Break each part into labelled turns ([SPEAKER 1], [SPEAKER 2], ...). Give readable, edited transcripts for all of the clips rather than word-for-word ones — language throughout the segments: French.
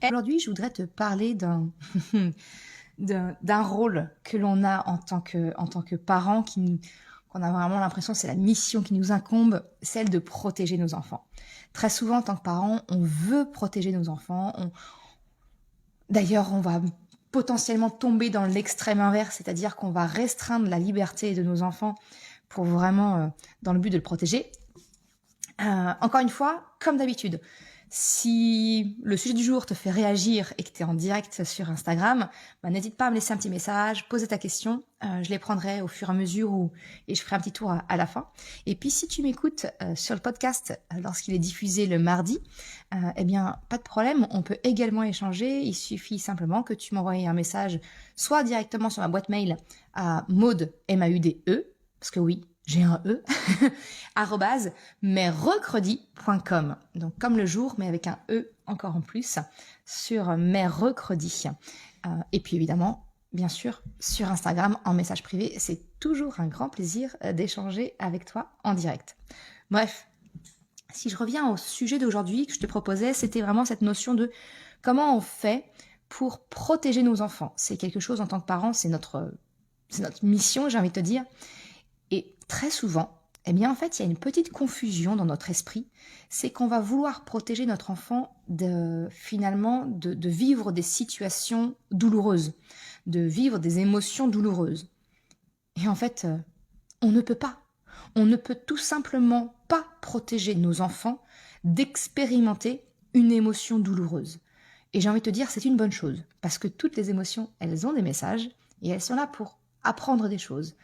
[SPEAKER 1] Aujourd'hui, je voudrais te parler d'un rôle que l'on a en tant que parent, qu'on a vraiment l'impression que c'est la mission qui nous incombe, celle de protéger nos enfants. Très souvent, en tant que parent, on veut protéger nos enfants. D'ailleurs, on va potentiellement tomber dans l'extrême inverse, c'est-à-dire qu'on va restreindre la liberté de nos enfants pour vraiment, dans le but de le protéger. Encore une fois, comme d'habitude, si le sujet du jour te fait réagir et que tu es en direct sur Instagram, n'hésite pas à me laisser un petit message, poser ta question. Je les prendrai au fur et à mesure et je ferai un petit tour à la fin. Et puis si tu m'écoutes sur le podcast lorsqu'il est diffusé le mardi, eh bien pas de problème, on peut également échanger. Il suffit simplement que tu m'envoies un message soit directement sur ma boîte mail à Maude, M-A-U-D-E, parce que oui, j'ai un E, arrobase merrecredi.com. Donc comme le jour, mais avec un E encore en plus, sur merrecredi. Et puis évidemment, bien sûr, sur Instagram, en message privé, c'est toujours un grand plaisir d'échanger avec toi en direct. Bref, si je reviens au sujet d'aujourd'hui que je te proposais, c'était vraiment cette notion de comment on fait pour protéger nos enfants. C'est quelque chose en tant que parent, c'est notre mission, j'ai envie de te dire. Et très souvent, eh bien en fait, il y a une petite confusion dans notre esprit, c'est qu'on va vouloir protéger notre enfant finalement de vivre des situations douloureuses, de vivre des émotions douloureuses. Et en fait, on ne peut pas. On ne peut tout simplement pas protéger nos enfants d'expérimenter une émotion douloureuse. Et j'ai envie de te dire, c'est une bonne chose, parce que toutes les émotions, elles ont des messages, et elles sont là pour apprendre des choses.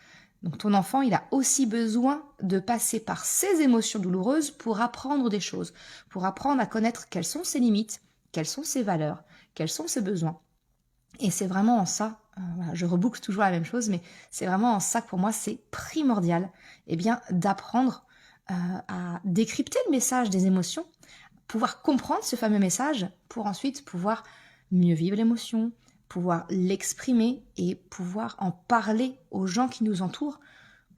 [SPEAKER 1] Donc ton enfant, il a aussi besoin de passer par ces émotions douloureuses pour apprendre des choses, pour apprendre à connaître quelles sont ses limites, quelles sont ses valeurs, quels sont ses besoins. Et c'est vraiment en ça, voilà, je reboucle toujours la même chose, mais c'est vraiment en ça que pour moi c'est primordial, eh bien, d'apprendre à décrypter le message des émotions, pouvoir comprendre ce fameux message pour ensuite pouvoir mieux vivre l'émotion, pouvoir l'exprimer et pouvoir en parler aux gens qui nous entourent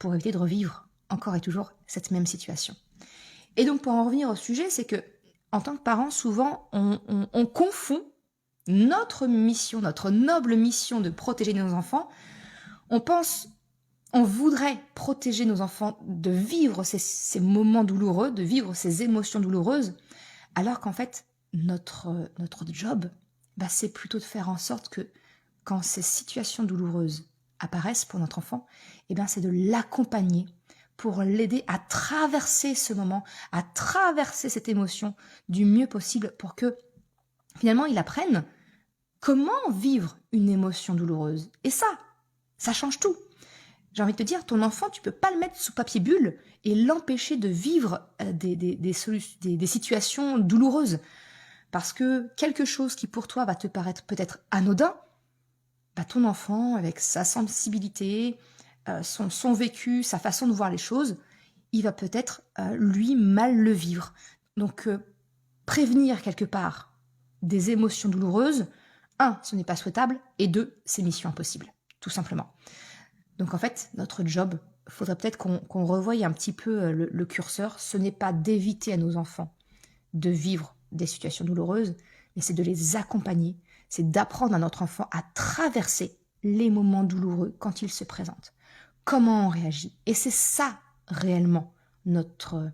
[SPEAKER 1] pour éviter de revivre encore et toujours cette même situation. Et donc pour en revenir au sujet, c'est que en tant que parent, souvent on confond notre mission, notre noble mission de protéger nos enfants. On voudrait protéger nos enfants de vivre ces moments douloureux, de vivre ces émotions douloureuses, alors qu'en fait, notre job, c'est plutôt de faire en sorte que quand ces situations douloureuses apparaissent pour notre enfant, c'est de l'accompagner pour l'aider à traverser ce moment, à traverser cette émotion du mieux possible pour que finalement il apprenne comment vivre une émotion douloureuse. Et ça change tout. J'ai envie de te dire, ton enfant, tu peux pas le mettre sous papier bulle et l'empêcher de vivre des situations douloureuses. Parce que quelque chose qui pour toi va te paraître peut-être anodin, ton enfant, avec sa sensibilité, son vécu, sa façon de voir les choses, il va peut-être, lui, mal le vivre. Donc, prévenir quelque part des émotions douloureuses, un, ce n'est pas souhaitable, et deux, c'est mission impossible, tout simplement. Donc en fait, notre job, il faudrait peut-être qu'on revoie un petit peu le curseur. Ce n'est pas d'éviter à nos enfants de vivre des situations douloureuses, mais c'est de les accompagner, c'est d'apprendre à notre enfant à traverser les moments douloureux quand ils se présentent. Comment on réagit. Et c'est ça, réellement, notre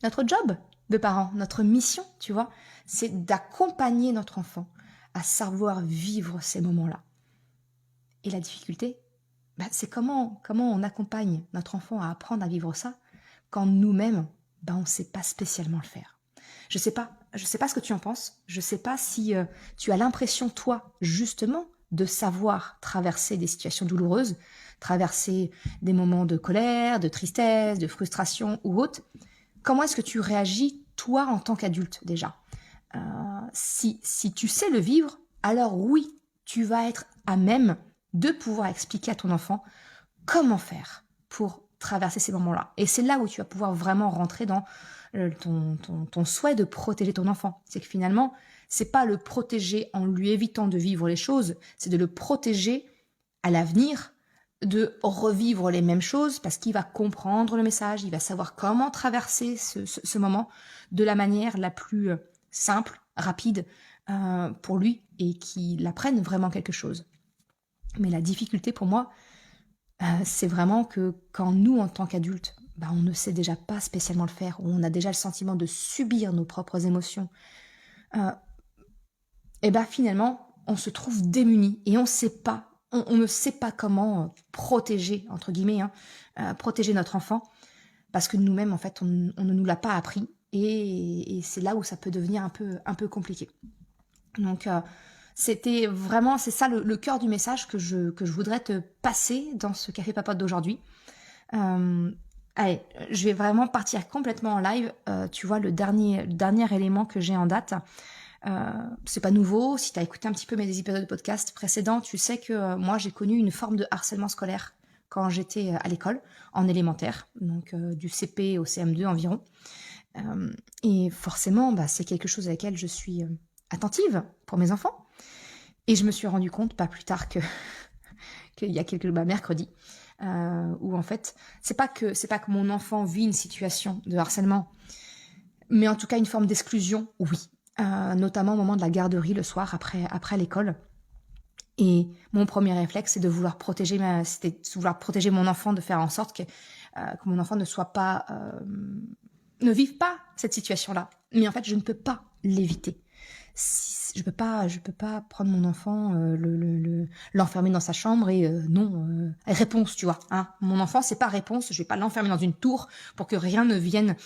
[SPEAKER 1] job de parents, notre mission, tu vois, c'est d'accompagner notre enfant à savoir vivre ces moments-là. Et la difficulté, c'est comment on accompagne notre enfant à apprendre à vivre ça quand nous-mêmes, on ne sait pas spécialement le faire. Je sais pas ce que tu en penses. Je sais pas si tu as l'impression, toi, justement, de savoir traverser des situations douloureuses, traverser des moments de colère, de tristesse, de frustration ou autre. Comment est-ce que tu réagis, toi, en tant qu'adulte, déjà ? Si tu sais le vivre, alors oui, tu vas être à même de pouvoir expliquer à ton enfant comment faire pour traverser ces moments-là. Et c'est là où tu vas pouvoir vraiment rentrer dans ton souhait de protéger ton enfant. C'est que finalement, c'est pas le protéger en lui évitant de vivre les choses, c'est de le protéger à l'avenir de revivre les mêmes choses parce qu'il va comprendre le message, il va savoir comment traverser ce moment de la manière la plus simple, rapide pour lui et qu'il apprenne vraiment quelque chose. Mais la difficulté pour moi, c'est vraiment que quand nous, en tant qu'adultes, on ne sait déjà pas spécialement le faire, ou on a déjà le sentiment de subir nos propres émotions, euh, et finalement, on se trouve démunis et on ne sait pas comment protéger, entre guillemets, protéger notre enfant, parce que nous-mêmes, en fait, on ne nous l'a pas appris, et c'est là où ça peut devenir un peu compliqué. Donc, c'est ça le cœur du message que je voudrais te passer dans ce Café Papote d'aujourd'hui. Allez, je vais vraiment partir complètement en live. Tu vois, le dernier élément que j'ai en date, c'est pas nouveau. Si tu as écouté un petit peu mes épisodes de podcast précédents, tu sais que moi, j'ai connu une forme de harcèlement scolaire quand j'étais à l'école, en élémentaire, donc du CP au CM2 environ. Et forcément, c'est quelque chose à laquelle je suis attentive pour mes enfants. Et je me suis rendu compte, pas plus tard qu'il y a mercredi, où en fait, c'est pas que mon enfant vit une situation de harcèlement, mais en tout cas une forme d'exclusion, oui. Notamment au moment de la garderie le soir après l'école. Et mon premier réflexe, c'est de vouloir protéger mon enfant, de faire en sorte que mon enfant ne vive pas cette situation-là. Mais en fait, je ne peux pas l'éviter. Je peux pas prendre mon enfant, l'enfermer dans sa chambre et réponse, tu vois. Hein. Mon enfant, c'est pas réponse. Je vais pas l'enfermer dans une tour pour que rien ne vienne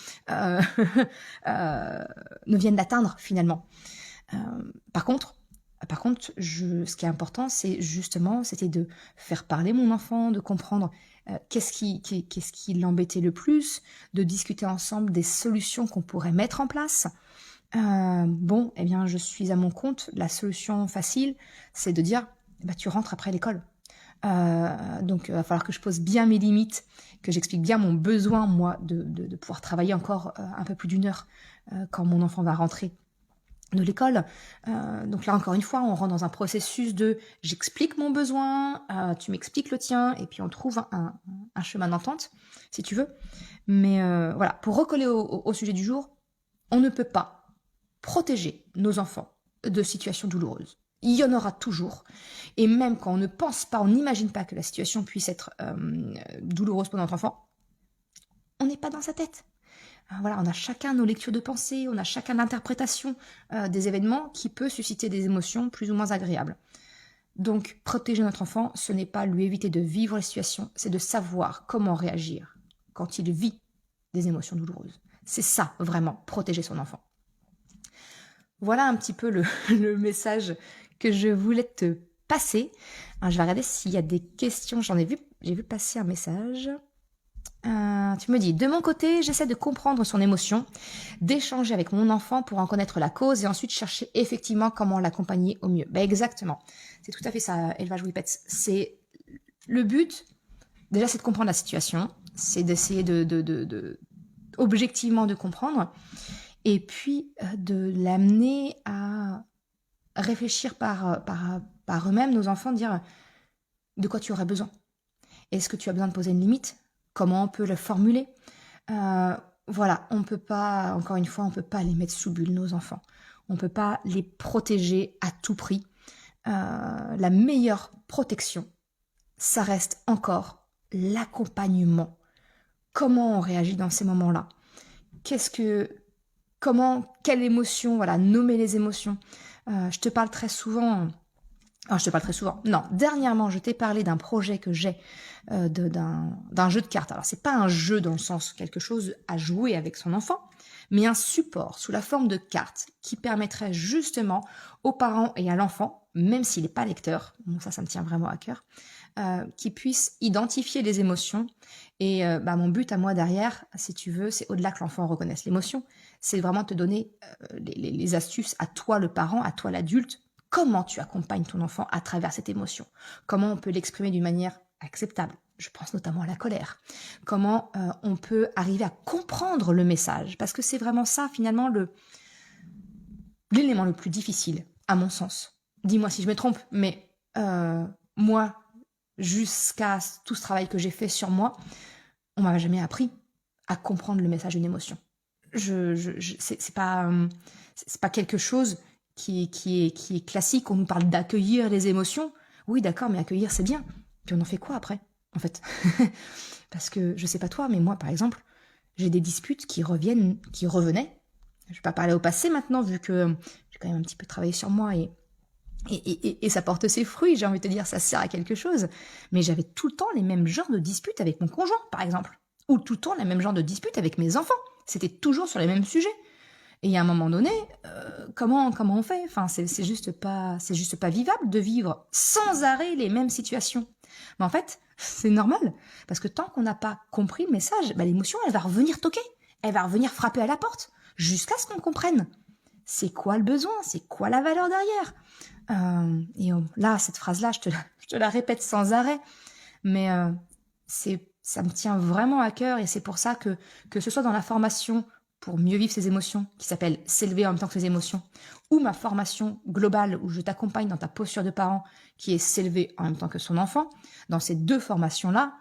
[SPEAKER 1] l'atteindre finalement. Par contre, ce qui est important, c'était de faire parler mon enfant, de comprendre qu'est-ce qui l'embêtait le plus, de discuter ensemble des solutions qu'on pourrait mettre en place. Je suis à mon compte. La solution facile, c'est de dire, tu rentres après l'école. Donc, il va falloir que je pose bien mes limites, que j'explique bien mon besoin, moi, de pouvoir travailler encore un peu plus d'une heure quand mon enfant va rentrer de l'école. Donc là, encore une fois, on rentre dans un processus de j'explique mon besoin, tu m'expliques le tien, et puis on trouve un chemin d'entente, si tu veux. Mais voilà, pour recoller au sujet du jour, on ne peut pas protéger nos enfants de situations douloureuses. Il y en aura toujours. Et même quand on ne pense pas, on n'imagine pas que la situation puisse être douloureuse pour notre enfant, on n'est pas dans sa tête. Voilà, on a chacun nos lectures de pensée, on a chacun l'interprétation des événements qui peut susciter des émotions plus ou moins agréables. Donc, protéger notre enfant, ce n'est pas lui éviter de vivre les situations, c'est de savoir comment réagir quand il vit des émotions douloureuses. C'est ça, vraiment, protéger son enfant. Voilà un petit peu le message que je voulais te passer. Alors, je vais regarder s'il y a des questions. J'ai vu passer un message. Tu me dis, de mon côté, j'essaie de comprendre son émotion, d'échanger avec mon enfant pour en connaître la cause et ensuite chercher effectivement comment l'accompagner au mieux. Exactement. C'est tout à fait ça, Élevage Whippets. C'est le but, déjà, c'est de comprendre la situation, c'est d'essayer objectivement de comprendre, et puis de l'amener à réfléchir par eux-mêmes, nos enfants, dire de quoi tu aurais besoin. Est-ce que tu as besoin de poser une limite ? Comment on peut le formuler ? Voilà, on peut pas, encore une fois, on peut pas les mettre sous bulle, nos enfants. On peut pas les protéger à tout prix. La meilleure protection, ça reste encore l'accompagnement. Comment on réagit dans ces moments-là ? Quelle émotion, voilà, nommer les émotions. Je te parle très souvent. Non, dernièrement, je t'ai parlé d'un projet que j'ai, d'un jeu de cartes. Alors, c'est pas un jeu dans le sens quelque chose à jouer avec son enfant, mais un support sous la forme de cartes qui permettrait justement aux parents et à l'enfant, même s'il n'est pas lecteur, donc ça me tient vraiment à cœur, qui puisse identifier les émotions. Et mon but à moi derrière, si tu veux, c'est au-delà que l'enfant reconnaisse l'émotion, c'est vraiment te donner les astuces à toi le parent, à toi l'adulte, comment tu accompagnes ton enfant à travers cette émotion, comment on peut l'exprimer d'une manière acceptable. Je pense notamment à la colère. Comment on peut arriver à comprendre le message, parce que c'est vraiment ça finalement l'élément le plus difficile, à mon sens. Dis-moi si je me trompe, mais moi, jusqu'à tout ce travail que j'ai fait sur moi, on m'a jamais appris à comprendre le message d'une émotion. c'est pas quelque chose qui est classique. On nous parle d'accueillir les émotions. Oui, d'accord, mais accueillir, c'est bien. Puis on en fait quoi après, en fait? Parce que je sais pas toi, mais moi, par exemple, j'ai des disputes qui revenaient. Je vais pas parler au passé maintenant, vu que j'ai quand même un petit peu travaillé sur moi et ça porte ses fruits, j'ai envie de te dire, ça sert à quelque chose. Mais j'avais tout le temps les mêmes genres de disputes avec mon conjoint, par exemple. Ou tout le temps les mêmes genres de disputes avec mes enfants. C'était toujours sur les mêmes sujets. Et à un moment donné, comment on fait? Enfin, c'est juste pas vivable de vivre sans arrêt les mêmes situations. Mais en fait, c'est normal, parce que tant qu'on n'a pas compris le message, bah, l'émotion, elle va revenir toquer, elle va revenir frapper à la porte, jusqu'à ce qu'on comprenne. C'est quoi le besoin? C'est quoi la valeur derrière? Là, cette phrase-là, je te la répète sans arrêt, mais ça me tient vraiment à cœur, et c'est pour ça que ce soit dans la formation pour mieux vivre ses émotions, qui s'appelle S'élever en même temps que ses émotions, ou ma formation globale où je t'accompagne dans ta posture de parent, qui est S'élever en même temps que son enfant, dans ces deux formations-là,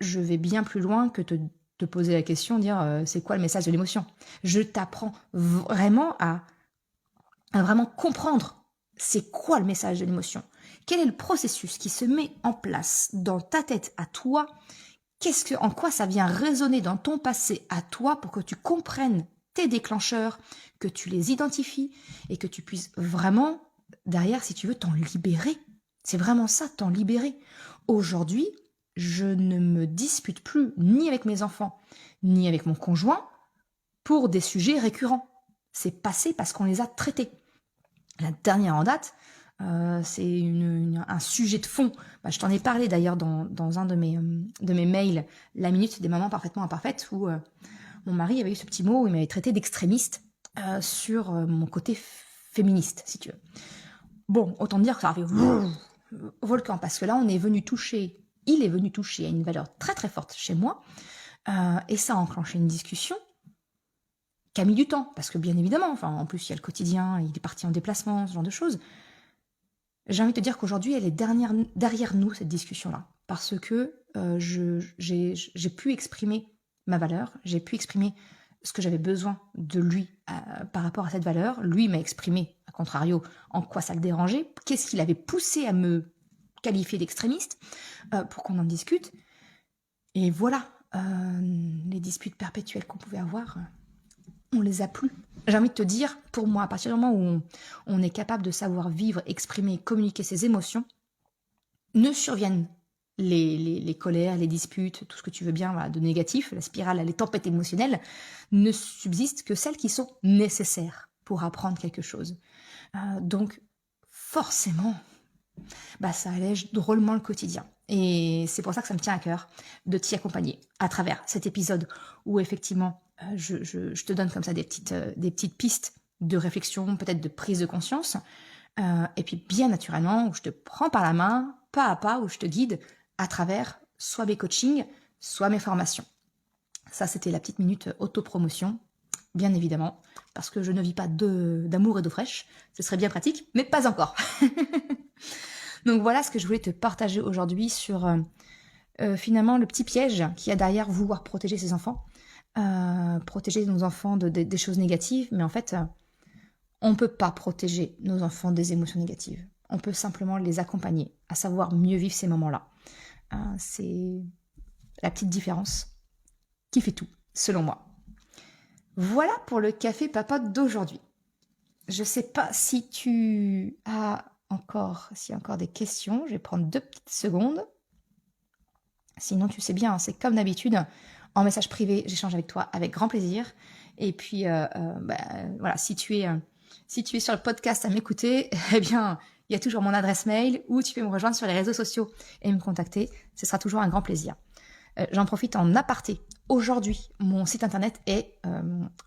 [SPEAKER 1] je vais bien plus loin que te poser la question, dire c'est quoi le message de l'émotion. Je t'apprends vraiment à vraiment comprendre c'est quoi le message de l'émotion. Quel est le processus qui se met en place dans ta tête à toi? En quoi ça vient résonner dans ton passé à toi pour que tu comprennes tes déclencheurs, que tu les identifies et que tu puisses vraiment, derrière, si tu veux, t'en libérer. C'est vraiment ça, t'en libérer. Aujourd'hui, je ne me dispute plus ni avec mes enfants, ni avec mon conjoint pour des sujets récurrents. C'est passé parce qu'on les a traités. La dernière en date, c'est un sujet de fond. Je t'en ai parlé d'ailleurs dans un de mes mails, la minute des mamans parfaitement imparfaites, où mon mari avait eu ce petit mot où il m'avait traité d'extrémiste sur mon côté féministe, si tu veux. Bon, autant dire que ça a fait volcan, parce que là, il est venu toucher à une valeur très très forte chez moi, et ça a enclenché une discussion qui a mis du temps, parce que bien évidemment, en plus il y a le quotidien, il est parti en déplacement, ce genre de choses. J'ai envie de te dire qu'aujourd'hui, elle est derrière nous, cette discussion-là. Parce que j'ai pu exprimer ma valeur, j'ai pu exprimer ce que j'avais besoin de lui par rapport à cette valeur. Lui m'a exprimé, à contrario, en quoi ça le dérangeait, qu'est-ce qui l'avait poussé à me qualifier d'extrémiste, pour qu'on en discute. Et voilà, les disputes perpétuelles qu'on pouvait avoir, on les a plus. J'ai envie de te dire, pour moi, à partir du moment où on est capable de savoir vivre, exprimer, communiquer ses émotions, ne surviennent les colères, les disputes, tout ce que tu veux bien, voilà, de négatif, la spirale, les tempêtes émotionnelles, ne subsistent que celles qui sont nécessaires pour apprendre quelque chose. Donc, forcément, ça allège drôlement le quotidien. Et c'est pour ça que ça me tient à cœur de t'y accompagner à travers cet épisode où effectivement, je te donne comme ça des petites pistes de réflexion, peut-être de prise de conscience, et puis bien naturellement, où je te prends par la main, pas à pas, où je te guide à travers soit mes coachings, soit mes formations. Ça, c'était la petite minute autopromotion, bien évidemment, parce que je ne vis pas d'amour et d'eau fraîche, ce serait bien pratique, mais pas encore. Donc voilà ce que je voulais te partager aujourd'hui sur finalement le petit piège qu'il y a derrière vouloir protéger ses enfants. Protéger nos enfants des choses négatives, mais en fait, on ne peut pas protéger nos enfants des émotions négatives. On peut simplement les accompagner à savoir mieux vivre ces moments-là. C'est la petite différence qui fait tout, selon moi. Voilà pour le café papote d'aujourd'hui. Je ne sais pas si tu as s'il y a encore des questions. Je vais prendre 2 petites secondes. Sinon, tu sais bien, c'est comme d'habitude. En message privé, j'échange avec toi avec grand plaisir. Et puis, voilà, si tu es sur le podcast à m'écouter, eh bien, il y a toujours mon adresse mail ou tu peux me rejoindre sur les réseaux sociaux et me contacter. Ce sera toujours un grand plaisir. J'en profite en aparté. Aujourd'hui, mon site internet est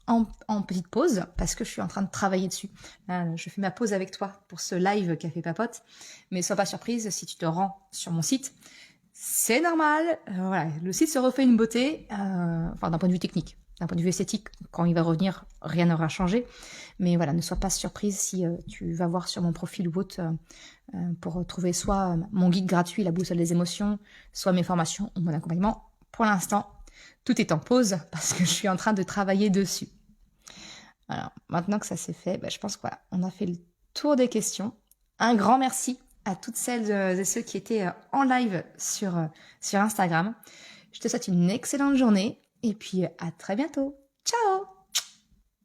[SPEAKER 1] en petite pause parce que je suis en train de travailler dessus. Là, je fais ma pause avec toi pour ce live Café Papote. Mais sois pas surprise si tu te rends sur mon site. C'est normal, voilà, le site se refait une beauté, d'un point de vue technique, d'un point de vue esthétique, quand il va revenir, rien n'aura changé. Mais voilà, ne sois pas surprise si tu vas voir sur mon profil ou autre pour retrouver soit mon guide gratuit, la boussole des émotions, soit mes formations ou mon accompagnement. Pour l'instant, tout est en pause parce que je suis en train de travailler dessus. Alors, maintenant que ça c'est fait, je pense qu'on on a fait le tour des questions. Un grand merci à toutes celles et ceux qui étaient en live sur Instagram. Je te souhaite une excellente journée et puis à très bientôt. Ciao!